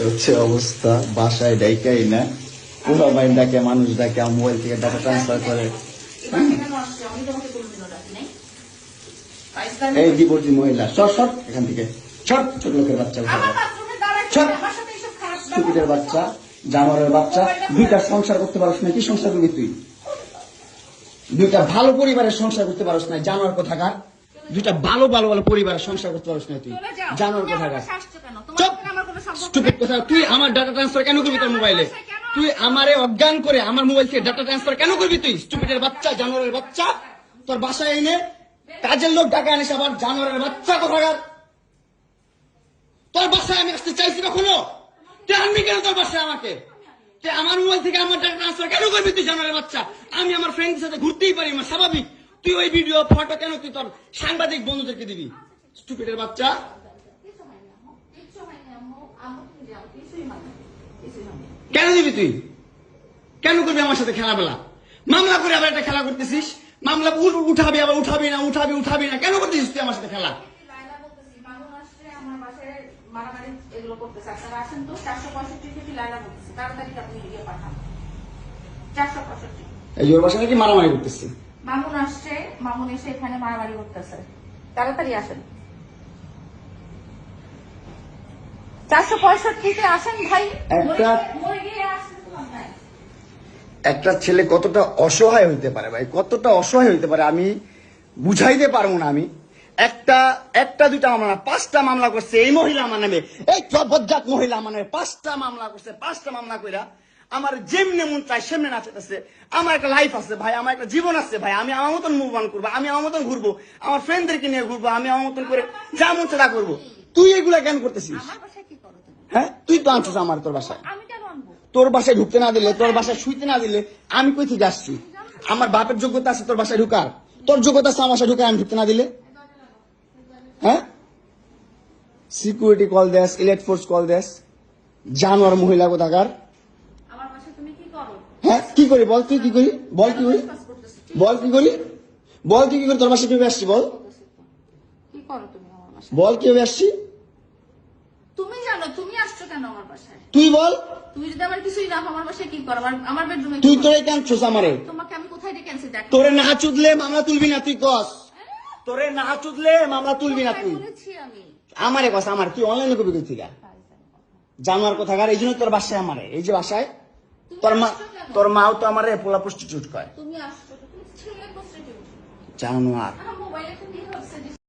হচ্ছে অবস্থা। বাসায় ডাইকাই না, পুরো বাইন ডাকে, মানুষ ডাকে, মোবাইল থেকে ডাটা ট্রান্সফার করে। এই ডিভোর্সি মহিলা, সর সর এখান থেকে, ছোট ছোট লোকের বাচ্চা, স্টুপিডের বাচ্চা, জানোয়ারের বাচ্চা। দুইটা সংসার করতে পারছ না, কি সংসার করবি তুই? দুইটা ভালো পরিবারের সংসার করতে পারছ না, জানোয়ার কোথাকার। দুইটা ভালো ভালো ভালো পরিবারের সংসার করতে পারছ না তুই, জানোয়ার কোথাকার। স্টুপিড কথা। তুই আমার ডাটা ট্রান্সফার কেন করবি তোর মোবাইলে? তুই আমারে অজ্ঞান করে আমার মোবাইল থেকে ডাটা ট্রান্সফার কেন করবি তুই? স্টুপিডের বাচ্চা, জানোয়ারের বাচ্চা। তোর বাসায় এনে কাজের লোক ডাকা আনিস, আবার জানোয়ারের বাচ্চা কোথাকার। তোর বাসায় আমি আসতে চাইছি কখনো? তুই আনবি কেন তোর বাসায় আমাকে? তুই আমার মোবাইল থেকে আমার ডাটা ট্রান্সফার কেন করবি তুই, জানোয়ারের বাচ্চা? আমি আমার ফ্রেন্ডের সাথে ঘুরতেই পারি, আমার স্বাভাবিক। তুই ওই ভিডিও ফটো কেন তুই তোর সাংবাদিক বন্ধুদেরকে দিবি? স্টুপিডের বাচ্চা। কেন দিবি তুই? কেন করবি আমার সাথে খেলাবেলা? মামলা করে আবার একটা খেলা করতেছিস। মামলা উঠাবি, আবার উঠাবি না, উঠাবি না, কেন করতেছিস তুই আমার সাথে খেলা? এই ওর বাসায় নাকি মারামারি করতেছি। মামুন আসছে, মামুন এসে এখানে মারামারি করতেছে, তাড়াতাড়ি আসেন। 465-তে আসেন ভাই। একটা ছেলে কতটা অসহায় হইতে পারে ভাই, কতটা অসহায় হইতে পারে আমি বুঝাইতে পারবো না। আমি একটা দুইটা মামলা না, 5টা মামলা করছে এই মহিলা আমার নামে। এই বজ্জাত মহিলা আমার নামে 5টা মামলা করছে। 5টা মামলা কইরা আমার যেমনে মন চাই সেমনে নাচাইতেছে। আমার একটা লাইফ আছে ভাই, আমার একটা জীবন আছে ভাই। আমি আমার মতন মুভ অন করবো, আমি আমার মতন ঘুরবো, আমার ফ্রেন্ডদেরকে নিয়ে ঘুরবো, আমি আমার মতন করে যা মন চাই তা করবো। তুই এগুলা কেন করতেছিস? হ্যাঁ, তুই তো আনছিস আমার তোর বাসায়। তোর বাসায় ঢুকতে না দিলে, তোর বাসায় শুইতে না দিলে আমি কই থেকে আসছি? আমার বাপের যোগ্যতা আছে তোর বাসায় ঢুকার? তোর যোগ্যতা আছে আমার বাসায় ঢুকার আমি ঢুকতে না দিলে? হ্যাঁ, সিকিউরিটি কল দেস, ইলেট ফোর্স কল দেস, জানোয়ার মহিলা কোথাকার। হ্যাঁ, কি করি বল? তুই কি করি বল? কি করি বল? কি করি বল? তুই কি করি? তোর বাসায় কিভাবে আসছি বল? বল কিভাবে আসছি? তুমি জানো তুমি আসছো কেন আমার বাসায়? তুই বল। তুমি যদি আমার কিছুই না আমার বাসায় কি করো? আমার বেডরুমে তুই তোরে কাঁদছস আমারে। তোমাকে আমি কোথায় ডেকে আনছি দেখ। তোরে না চুদলে মামলা তুলবি না তুই কস? তোরে না চুদলে মামলা তুলবি না তুই? বলেছি আমি। আমারে কস, আমার তুই অনলাইনে কবি কই থেকে জানোয়ার কোথাকার। এই জন্য তোর বাসায় আমারে, এই যে বাসায় তোর মাও তো আমারে পোলা প্রস্টিটিউট কয়। তুমি আসছো, তুমি ছেলে প্রস্টিটিউট জানোয়ার। আমার মোবাইলে তুমি ভাবছে